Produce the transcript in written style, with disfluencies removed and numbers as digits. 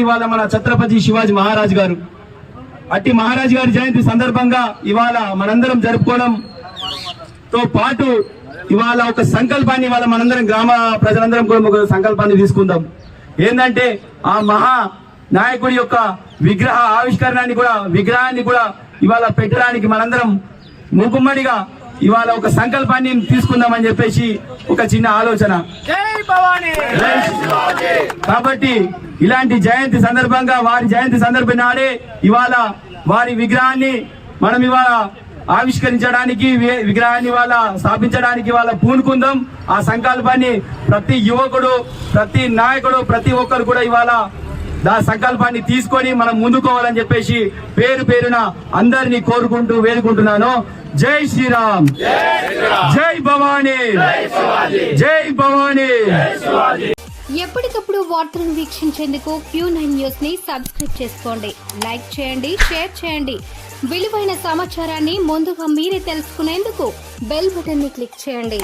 ఇవాళ మన ఛత్రపతి శివాజీ మహారాజ్ గారు. అట్టి మహారాజ్ గారి జయంతి సందర్భంగా ఇవాళ మనందరం జరుపుకోవడంతో పాటు ఇవాళ ఒక సంకల్పాన్ని ఇవాళ మనందరం గ్రామ ప్రజలందరం కూడా ఒక సంకల్పాన్ని తీసుకుందాం. ఏంటంటే ఆ మహా నాయకుడి యొక్క విగ్రహాన్ని కూడా ఇవాళ పెట్టడానికి మనందరం మూకుమ్మడిగా ఇవాళ ఒక సంకల్పాన్ని తీసుకుందామని చెప్పేసి ఒక చిన్న ఆలోచన. కాబట్టి ఇలాంటి జయంతి సందర్భంగా వారి జయంతి సందర్భం నాడే ఇవాళ వారి విగ్రహాన్ని మనం ఇవాళ ఆవిష్కరించడానికి, విగ్రహాన్ని ఇవాళ స్థాపించడానికి ఇవాళ పూనుకుందాం. ఆ సంకల్పాన్ని ప్రతి యువకుడు, ప్రతి నాయకుడు, ప్రతి ఒక్కరు కూడా ఇవాళ సంకల్పాన్ని తీసుకొని మనం ముందుకోవాలని చెప్పేసి పేరు పేరున అందరినీ కోరుకుంటూ వేడుకుంటున్నాను. జై శ్రీరామ్, జై భవానీ, జై భవానీ. ఎప్పటికప్పుడు వార్తలను వీక్షించేందుకు Q9 న్యూస్ ని సబ్స్క్రైబ్ చేసుకోండి, లైక్ చేయండి, షేర్ చేయండి. విలువైన సమాచారాన్ని ముందుగా మీరే తెలుసుకునేందుకు బెల్ బటన్ ని క్లిక్ చేయండి.